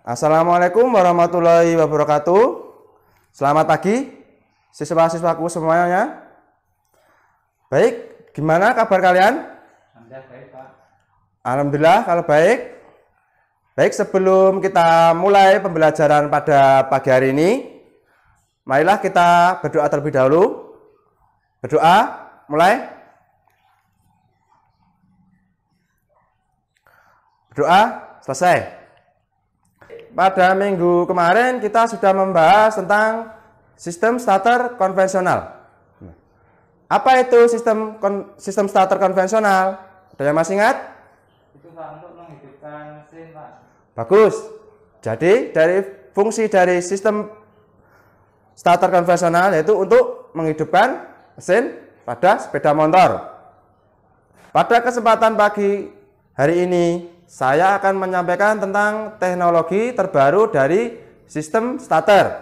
Assalamualaikum warahmatullahi wabarakatuh. Selamat pagi siswa-siswaku semuanya. Baik, gimana kabar kalian? Alhamdulillah baik, Pak. Alhamdulillah kalau baik. Baik, sebelum kita mulai pembelajaran pada pagi hari ini, marilah kita berdoa terlebih dahulu. Berdoa, mulai. Berdoa, selesai. Pada minggu kemarin kita sudah membahas tentang sistem starter konvensional. Apa itu sistem starter konvensional? Ada yang masih ingat? Itu Pak, untuk menghidupkan mesin, Pak. Bagus. Jadi dari fungsi dari sistem starter konvensional yaitu untuk menghidupkan mesin pada sepeda motor. Pada kesempatan pagi hari ini saya akan menyampaikan tentang teknologi terbaru dari sistem starter.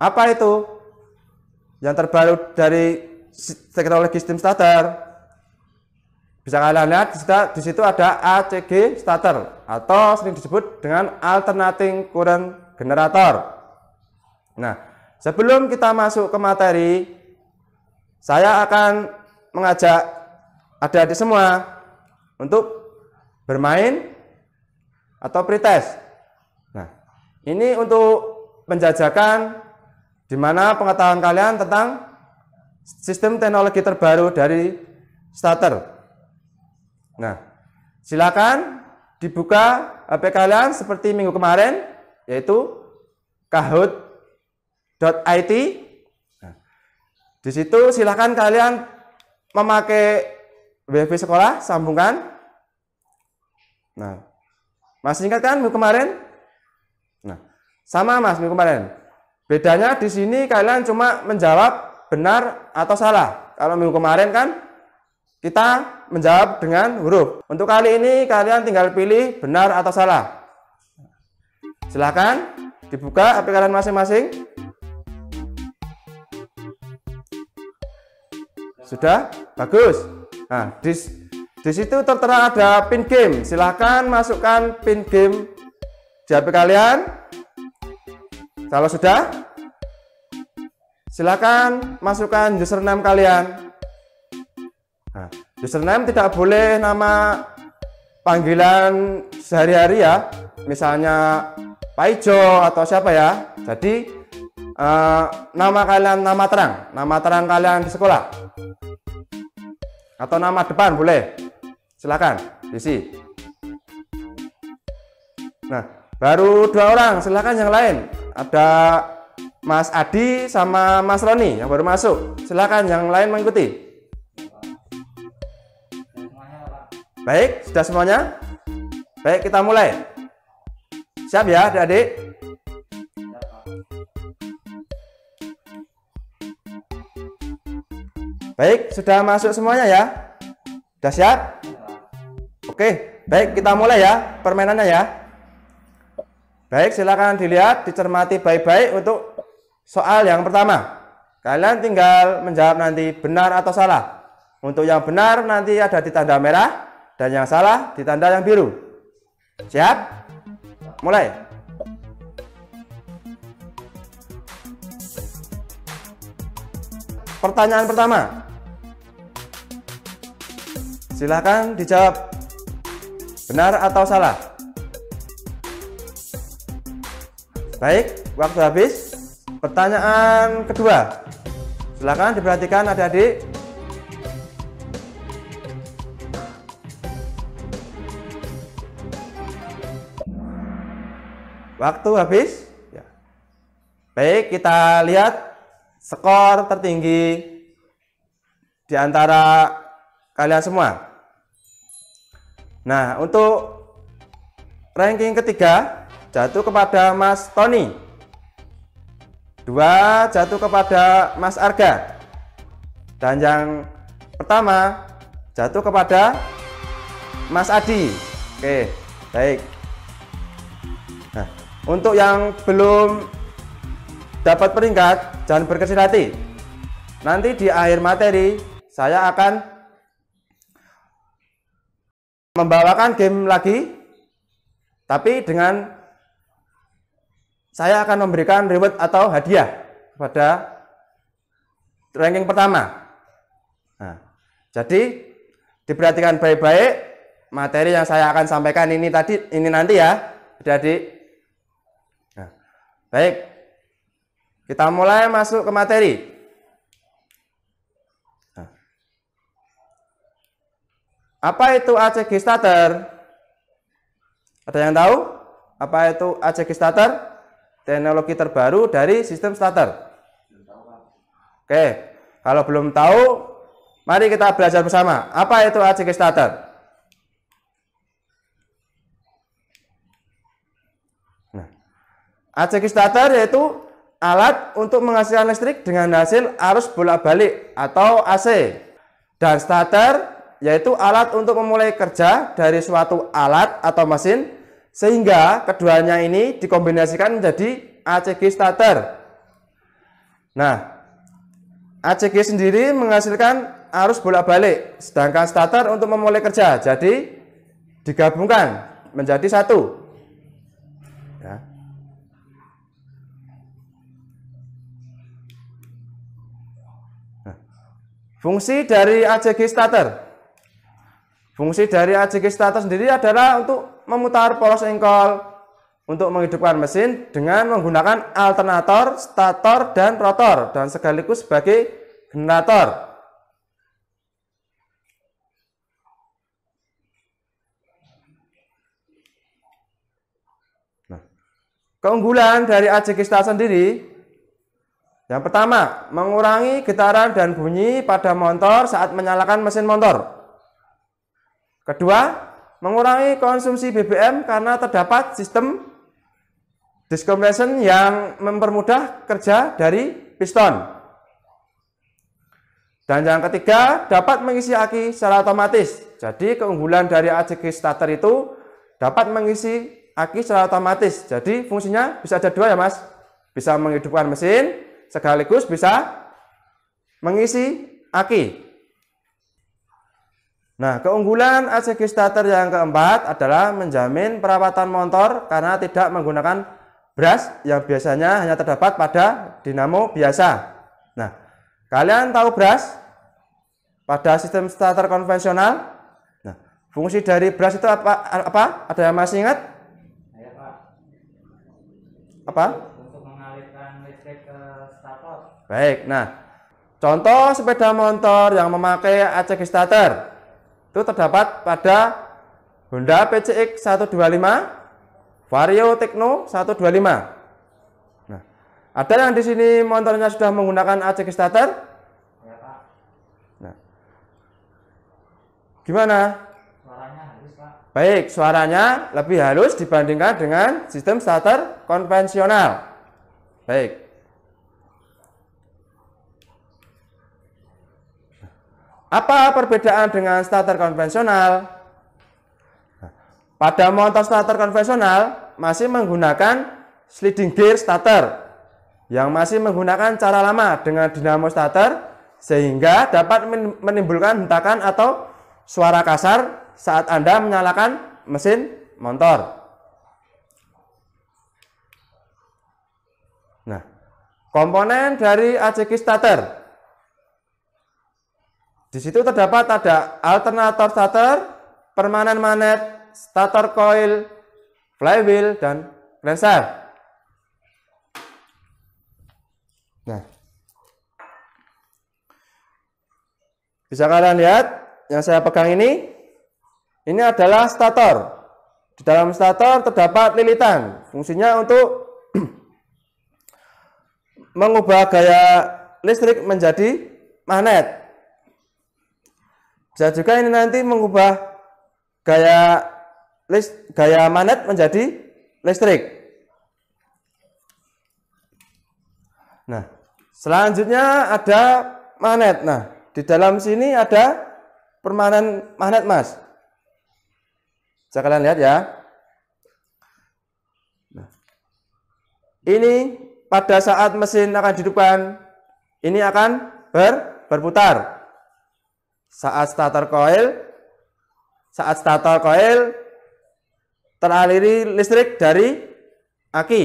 Apa itu yang terbaru dari teknologi sistem starter? Bisa kalian lihat di situ ada ACG starter atau sering disebut dengan alternating current generator. Nah, sebelum kita masuk ke materi, saya akan mengajak adik-adik semua untuk bermain atau pretest. Nah, ini untuk penjajakan di mana pengetahuan kalian tentang sistem teknologi terbaru dari starter. Nah, silakan dibuka HP kalian seperti minggu kemarin, yaitu kahoot.it. Nah, di situ silakan kalian memakai WiFi sekolah, sambungkan. Nah, masih ingat kan minggu kemarin? Nah, sama Mas minggu kemarin. Bedanya di sini kalian cuma menjawab benar atau salah. Kalau minggu kemarin kan kita menjawab dengan huruf. Untuk kali ini kalian tinggal pilih benar atau salah. Silahkan dibuka HP kalian masing-masing. Sudah? Bagus. Nah, di situ tertera ada pin game. Silahkan masukkan pin game di HP kalian. Kalau sudah, silahkan masukkan username kalian. Nah, username tidak boleh nama panggilan sehari-hari ya. Misalnya Pak Ijo atau siapa ya. Jadi nama kalian nama terang kalian di sekolah. Atau nama depan boleh. Silakan isi. Nah, baru 2 orang, silakan yang lain. Ada Mas Adi sama Mas Roni yang baru masuk. Silakan yang lain mengikuti. Baik, sudah semuanya? Baik, kita mulai. Siap ya, adik-adik? Baik, sudah masuk semuanya ya? Sudah siap? Oke, baik, kita mulai ya permainannya ya. Baik, silakan dilihat, dicermati baik-baik untuk soal yang pertama. Kalian tinggal menjawab nanti benar atau salah. Untuk yang benar nanti ada di tanda merah dan yang salah di tanda yang biru. Siap? Mulai. Pertanyaan pertama. Silakan dijawab benar atau salah. Baik, waktu habis. Pertanyaan kedua. Silakan diperhatikan adik-adik. Waktu habis. Ya. Baik, kita lihat skor tertinggi di antara kalian semua. Nah, untuk ranking ketiga jatuh kepada Mas Tony. 2 jatuh kepada Mas Arga. Dan yang pertama jatuh kepada Mas Adi. Oke, baik. Nah, untuk yang belum dapat peringkat, jangan berkecil hati. Nanti di akhir materi saya akan membawakan game lagi, tapi dengan saya akan memberikan reward atau hadiah kepada ranking pertama. Nah, jadi diperhatikan baik-baik materi yang saya akan sampaikan ini nanti ya, adik-adik. Nah, baik, kita mulai masuk ke materi. Nah, apa itu ACG starter? Ada yang tahu apa itu ACG starter? Teknologi terbaru dari sistem starter. Oke, kalau belum tahu, mari kita belajar bersama. Apa itu ACG starter? Nah, ACG starter yaitu alat untuk menghasilkan listrik dengan hasil arus bolak-balik atau AC. Dan starter yaitu alat untuk memulai kerja dari suatu alat atau mesin, sehingga keduanya ini dikombinasikan menjadi ACG starter. Nah, ACG sendiri menghasilkan arus bolak-balik, sedangkan starter untuk memulai kerja. Jadi digabungkan menjadi satu. Ya. Nah, fungsi dari ACG starter. Fungsi dari ACG starter sendiri adalah untuk memutar polos engkol untuk menghidupkan mesin dengan menggunakan alternator, stator, dan rotor, dan sekaligus sebagai generator. Nah, keunggulan dari ACG starter sendiri, yang pertama, mengurangi getaran dan bunyi pada motor saat menyalakan mesin motor. Kedua, mengurangi konsumsi BBM karena terdapat sistem discompression yang mempermudah kerja dari piston. Dan yang ketiga, dapat mengisi aki secara otomatis. Jadi keunggulan dari ACG starter itu dapat mengisi aki secara otomatis. Jadi fungsinya bisa ada dua ya mas. Bisa menghidupkan mesin, sekaligus bisa mengisi aki. Nah, keunggulan ACG starter yang keempat adalah menjamin perawatan motor karena tidak menggunakan brush yang biasanya hanya terdapat pada dinamo biasa. Nah, kalian tahu brush pada sistem starter konvensional? Nah, fungsi dari brush itu apa? Ada yang masih ingat? Ya, Pak. Apa? Untuk mengalirkan listrik ke starter. Baik, nah, contoh sepeda motor yang memakai ACG starter itu terdapat pada Honda PCX 125, Vario Tekno 125. Nah, ada yang di sini motornya sudah menggunakan ACG starter? Ya, Pak. Nah, gimana? Suaranya halus, Pak. Baik, suaranya lebih halus dibandingkan dengan sistem starter konvensional. Baik. Apa perbedaan dengan starter konvensional? Pada motor starter konvensional masih menggunakan sliding gear starter yang masih menggunakan cara lama dengan dinamo starter, sehingga dapat menimbulkan hentakan atau suara kasar saat Anda menyalakan mesin motor. Nah, komponen dari ACG starter. Di situ terdapat ada alternator starter, permanen magnet, starter coil, flywheel, dan crankshaft. Nah, bisa kalian lihat yang saya pegang ini adalah stator. Di dalam stator terdapat lilitan, fungsinya untuk mengubah gaya listrik menjadi magnet. Bisa juga ini nanti mengubah gaya magnet menjadi listrik. Nah, selanjutnya ada magnet. Nah, di dalam sini ada permanen magnet, Mas. Bisa kalian lihat ya. Nah, ini pada saat mesin akan dihidupkan, ini akan berputar. Saat starter coil teraliri listrik dari aki.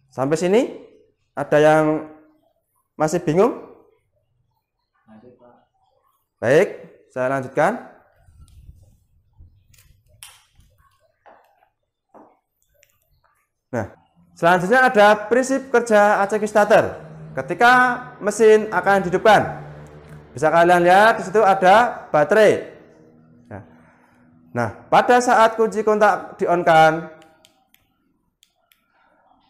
Sampai sini ada yang masih bingung? Lanjut, Pak. Baik, saya lanjutkan. Nah, selanjutnya ada prinsip kerja ACG starter ketika mesin akan dihidupkan. Bisa kalian lihat di situ ada baterai. Nah, pada saat kunci kontak di-on-kan,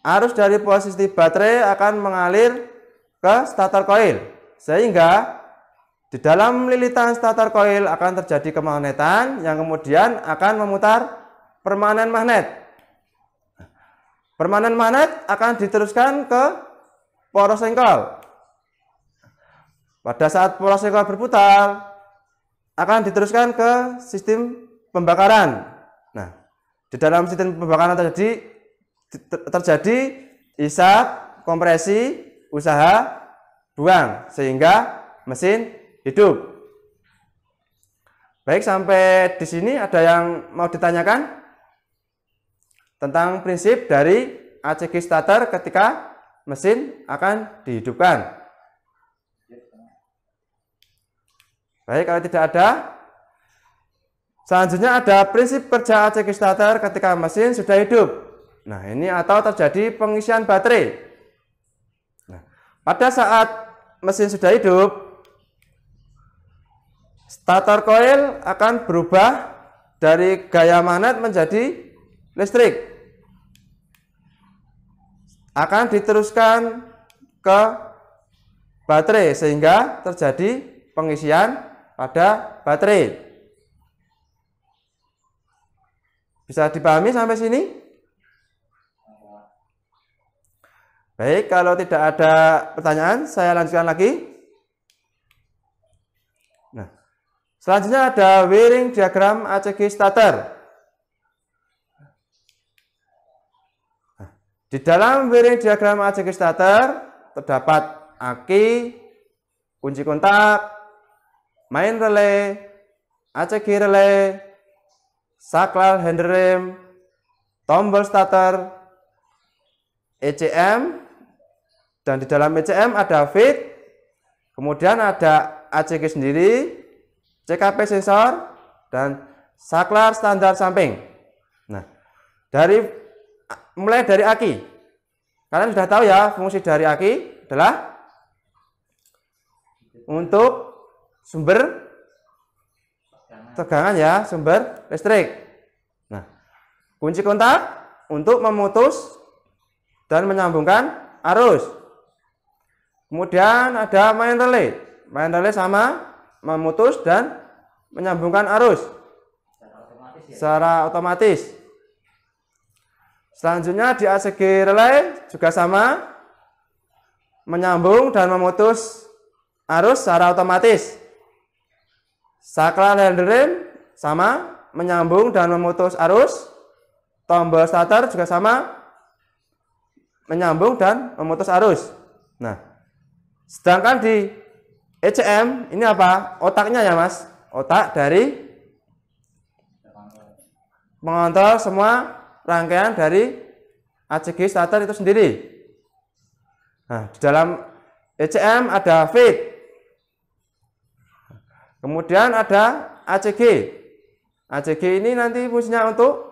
arus dari posisi baterai akan mengalir ke starter coil, sehingga di dalam lilitan starter coil akan terjadi kemagnetan yang kemudian akan memutar permanen magnet. Permanen magnet akan diteruskan ke poros sengkol. Pada saat poros sengkol berputar, akan diteruskan ke sistem pembakaran. Nah, di dalam sistem pembakaran terjadi isap, kompresi, usaha, buang, sehingga mesin hidup. Baik, sampai di sini ada yang mau ditanyakan tentang prinsip dari ACG starter ketika mesin akan dihidupkan? Baik, kalau tidak ada, selanjutnya ada prinsip kerja ACG starter ketika mesin sudah hidup. Nah, ini atau terjadi pengisian baterai. Nah, pada saat mesin sudah hidup, starter coil akan berubah dari gaya magnet menjadi listrik. Akan diteruskan ke baterai sehingga terjadi pengisian pada baterai. Bisa dipahami sampai sini? Baik, kalau tidak ada pertanyaan, saya lanjutkan lagi. Nah, selanjutnya ada wiring diagram ACG starter. Di dalam wiring diagram ACG starter terdapat aki, kunci kontak, main relay, ACG relay, saklar handrem, tombol starter, ECM, dan di dalam ECM ada feed, kemudian ada ACG sendiri, CKP sensor, dan saklar standar samping. Nah, mulai dari aki, kalian sudah tahu ya, fungsi dari aki adalah untuk sumber tegangan ya, sumber listrik. Nah, kunci kontak untuk memutus dan menyambungkan arus. Kemudian ada main relay. Main relay sama memutus dan menyambungkan arus secara otomatis. Selanjutnya di ACG relay juga sama, menyambung dan memutus arus secara otomatis. Saklar handrem sama, menyambung dan memutus arus. Tombol starter juga sama, menyambung dan memutus arus. Nah, sedangkan di ECM ini apa? Otaknya ya Mas, otak dari mengontrol semua rangkaian dari ACG starter itu sendiri. Nah, di dalam ECM ada feed, kemudian ada ACG. ACG ini nanti fungsinya untuk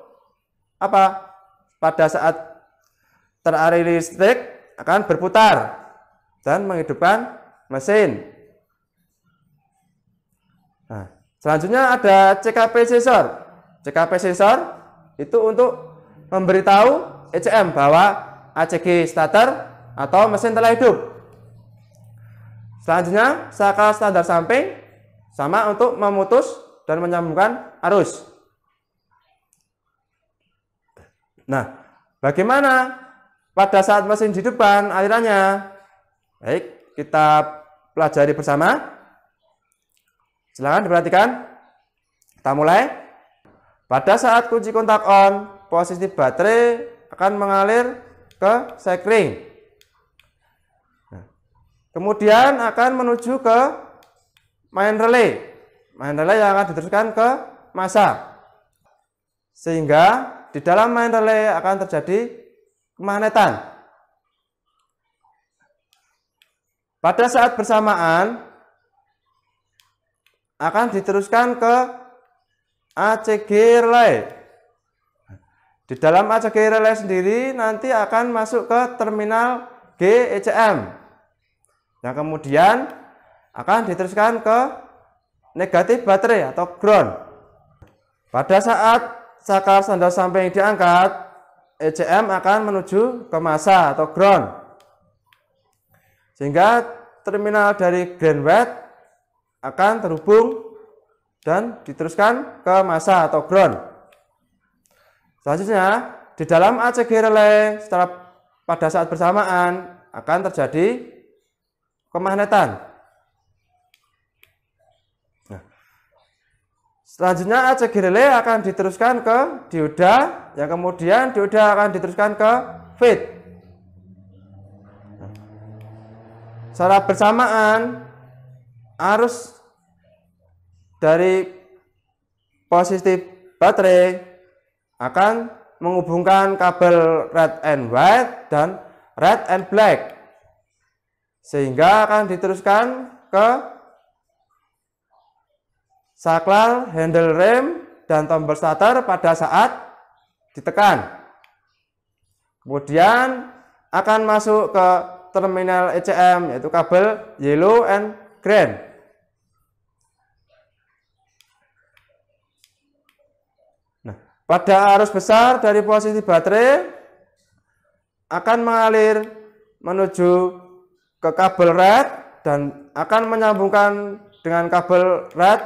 apa? Pada saat teraliri listrik akan berputar dan menghidupkan mesin. Nah, selanjutnya ada CKP sensor. CKP sensor itu untuk memberitahu ECM bahwa ACG starter atau mesin telah hidup. Selanjutnya saklar standar samping sama untuk memutus dan menyambungkan arus. Nah, bagaimana pada saat mesin dihidupkan alirannya? Baik, kita pelajari bersama. Silakan diperhatikan. Kita mulai. Pada saat kunci kontak on, posisi baterai akan mengalir ke cycling. Nah, kemudian akan menuju ke main relay. Main relay yang akan diteruskan ke massa. Sehingga di dalam main relay akan terjadi kemagnetan. pada saat bersamaan akan diteruskan ke ACG relay. Di dalam ACG relay sendiri nanti akan masuk ke terminal G ECM, yang kemudian akan diteruskan ke negatif baterai atau ground. Pada saat saklar standar samping diangkat, ECM akan menuju ke massa atau ground, sehingga terminal dari ground wet akan terhubung dan diteruskan ke massa atau ground. Selanjutnya, di dalam ACG relay pada saat bersamaan akan terjadi kemagnetan. Nah, selanjutnya ACG relay akan diteruskan ke dioda, yang kemudian dioda akan diteruskan ke feed. Nah, secara bersamaan arus dari positif baterai akan menghubungkan kabel red and white dan red and black, sehingga akan diteruskan ke saklar, handle rem, dan tombol starter pada saat ditekan. Kemudian akan masuk ke terminal ECM, yaitu kabel yellow and green. Pada arus besar dari posisi baterai akan mengalir menuju ke kabel red dan akan menyambungkan dengan kabel red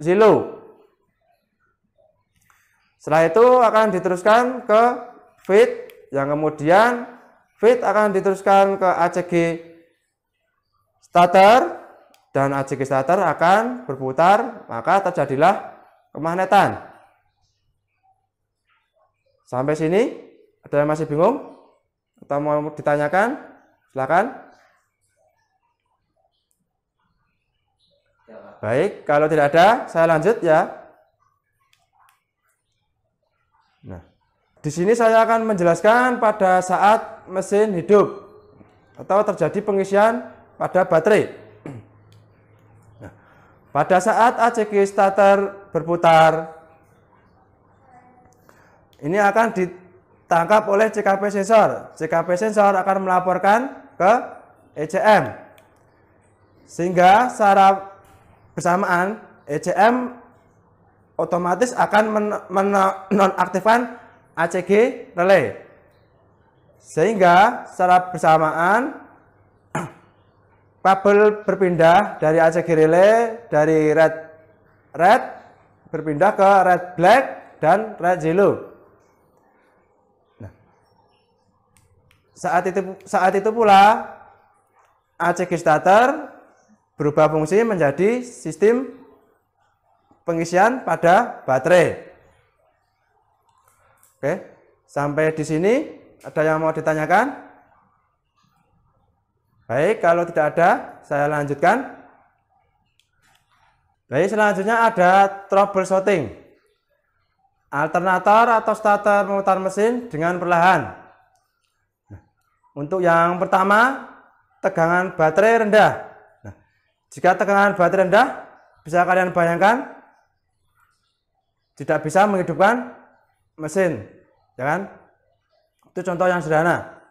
yellow. Setelah itu akan diteruskan ke feed, yang kemudian feed akan diteruskan ke ACG starter, dan ACG starter akan berputar, maka terjadilah kemagnetan. Sampai sini, ada yang masih bingung? Atau mau ditanyakan? Silakan. Baik, kalau tidak ada, saya lanjut ya. Nah, di sini saya akan menjelaskan pada saat mesin hidup atau terjadi pengisian pada baterai. Nah, pada saat ACG starter berputar, ini akan ditangkap oleh CKP sensor. CKP sensor akan melaporkan ke ECM, sehingga secara bersamaan ECM otomatis akan menonaktifkan ACG relay, sehingga secara bersamaan kabel berpindah dari ACG relay dari red berpindah ke red black dan red yellow. Saat itu pula ACG starter berubah fungsi menjadi sistem pengisian pada baterai. Oke, sampai di sini ada yang mau ditanyakan? Baik, kalau tidak ada, saya lanjutkan. Baik, selanjutnya ada troubleshooting. Alternator atau starter memutar mesin dengan perlahan. Untuk yang pertama, tegangan baterai rendah. Nah, jika tegangan baterai rendah, bisa kalian bayangkan tidak bisa menghidupkan mesin, ya kan? Itu contoh yang sederhana.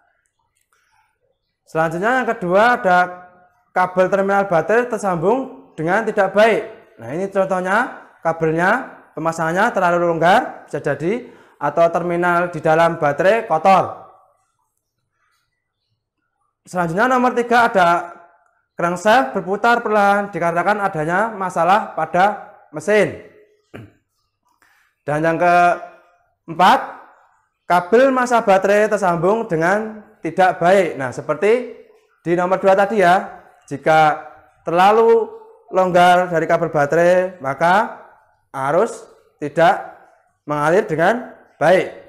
Selanjutnya yang kedua, ada kabel terminal baterai tersambung dengan tidak baik. Nah, ini contohnya kabelnya, pemasangannya terlalu longgar, bisa jadi, atau terminal di dalam baterai kotor. Selanjutnya nomor 3 ada crankshaft berputar perlahan dikarenakan adanya masalah pada mesin. Dan yang keempat, kabel massa baterai tersambung dengan tidak baik. Nah, seperti di nomor 2 tadi ya, jika terlalu longgar dari kabel baterai, maka arus tidak mengalir dengan baik.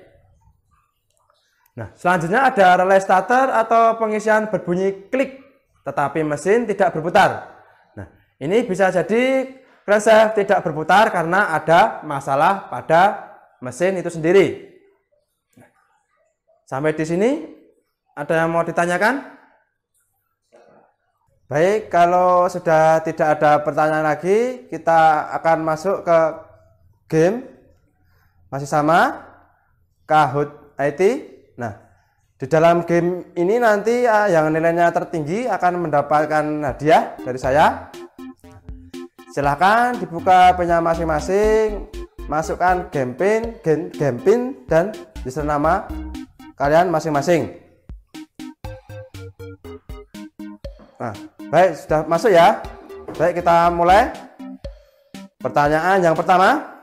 Nah, selanjutnya ada relay starter atau pengisian berbunyi klik, tetapi mesin tidak berputar. Nah, ini bisa jadi crankshaft tidak berputar karena ada masalah pada mesin itu sendiri. Sampai di sini, ada yang mau ditanyakan? Baik, kalau sudah tidak ada pertanyaan lagi, kita akan masuk ke game. Masih sama, Kahoot IT. Nah, di dalam game ini nanti yang nilainya tertinggi akan mendapatkan hadiah dari saya. Silahkan dibuka punya masing-masing, masukkan game pin dan username kalian masing-masing. Nah, baik, sudah masuk ya. Baik, kita mulai. Pertanyaan yang pertama.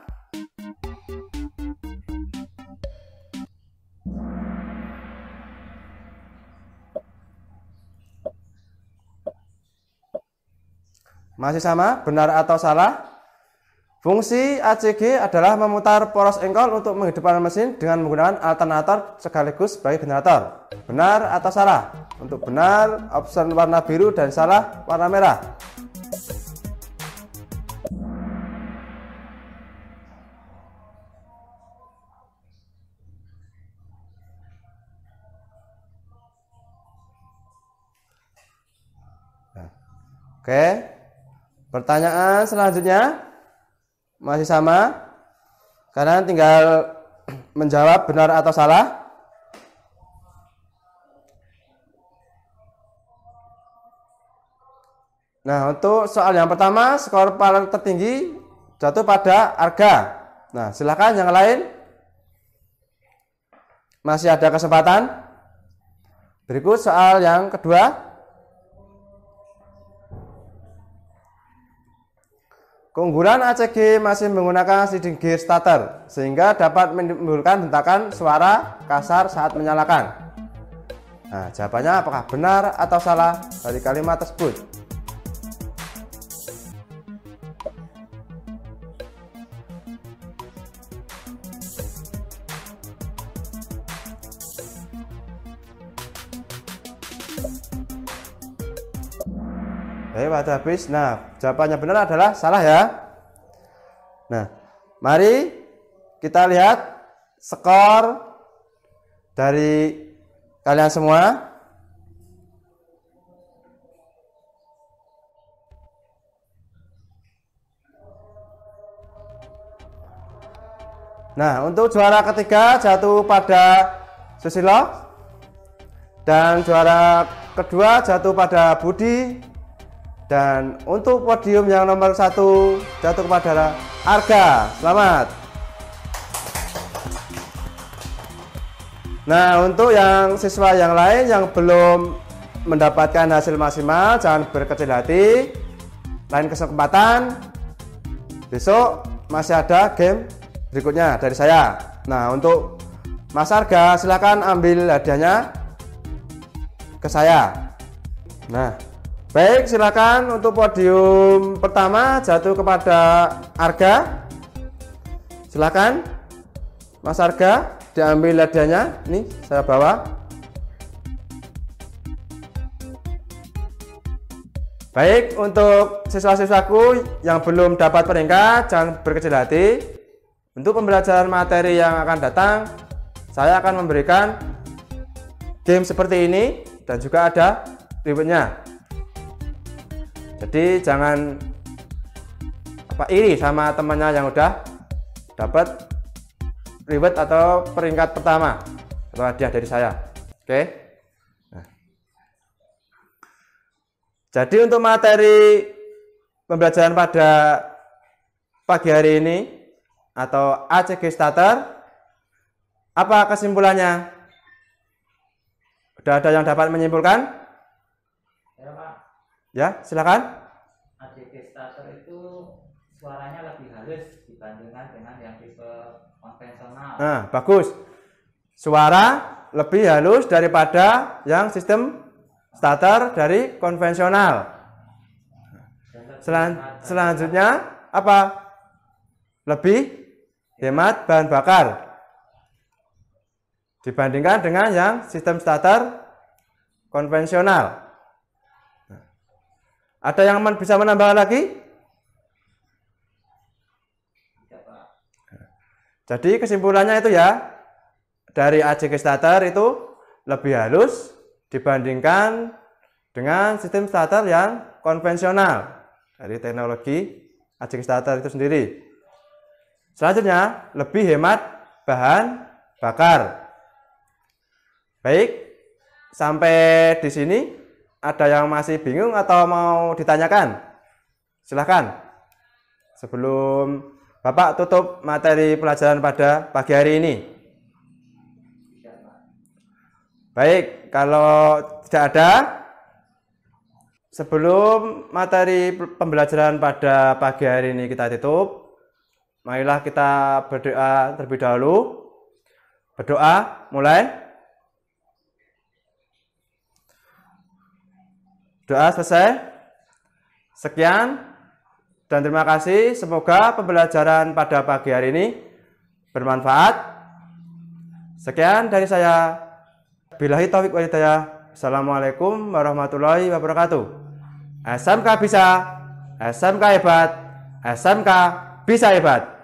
Masih sama, benar atau salah? Fungsi ACG adalah memutar poros engkol untuk menghidupkan mesin dengan menggunakan alternator sekaligus sebagai generator. Benar atau salah? Untuk benar, option warna biru dan salah warna merah. Oke. Pertanyaan selanjutnya. Masih sama. Kalian tinggal menjawab benar atau salah. Nah, untuk soal yang pertama, skor paling tertinggi jatuh pada Arga. Nah, silakan yang lain. Masih ada kesempatan. Berikut soal yang kedua. Keunggulan ACG masih menggunakan sliding gear starter, sehingga dapat menimbulkan hentakan suara kasar saat menyalakan. Nah, jawabannya apakah benar atau salah dari kalimat tersebut? Baik, waktu habis. Nah, jawabannya benar adalah salah ya. Nah, mari kita lihat skor dari kalian semua. Nah, untuk juara ketiga jatuh pada Susilo, dan juara kedua jatuh pada Budi. Dan untuk podium yang nomor 1 jatuh kepada Arga. Selamat. Nah, untuk yang siswa yang lain yang belum mendapatkan hasil maksimal, jangan berkecil hati. Lain kesempatan, besok masih ada game berikutnya dari saya. Nah, untuk Mas Arga, silakan ambil hadiahnya ke saya. Nah, baik, silakan untuk podium pertama jatuh kepada Arga. Silakan Mas Arga, diambil hadiahnya. Nih, saya bawa. Baik, untuk siswa-siswaku yang belum dapat peringkat, jangan berkecil hati. Untuk pembelajaran materi yang akan datang, saya akan memberikan game seperti ini dan juga ada rewardnya. Jadi jangan iri sama temannya yang udah dapat reward atau peringkat pertama atau hadiah dari saya. Oke. Nah. Jadi untuk materi pembelajaran pada pagi hari ini atau ACG starter, apa kesimpulannya? Udah ada yang dapat menyimpulkan? Ya, Pak. Ya, silakan. ACG starter itu suaranya lebih halus dibandingkan dengan yang tipe konvensional. Nah, bagus. Suara lebih halus daripada yang sistem starter dari konvensional. Selanjutnya apa? Lebih hemat bahan bakar dibandingkan dengan yang sistem starter konvensional. Ada yang bisa menambahkan lagi? Jadi kesimpulannya itu ya, dari ACG starter itu lebih halus dibandingkan dengan sistem starter yang konvensional dari teknologi ajing starter itu sendiri. Selanjutnya, lebih hemat bahan bakar. Baik, sampai di sini ada yang masih bingung atau mau ditanyakan? Silahkan. Sebelum Bapak tutup materi pelajaran pada pagi hari ini. Baik, kalau tidak ada, sebelum materi pembelajaran pada pagi hari ini kita tutup, marilah kita berdoa terlebih dahulu. Berdoa, mulai. Doa selesai. Sekian dan terima kasih. Semoga pembelajaran pada pagi hari ini bermanfaat. Sekian dari saya. Billahi taufiq wal hidayah. Assalamualaikum warahmatullahi wabarakatuh. SMK bisa, SMK hebat, SMK bisa hebat.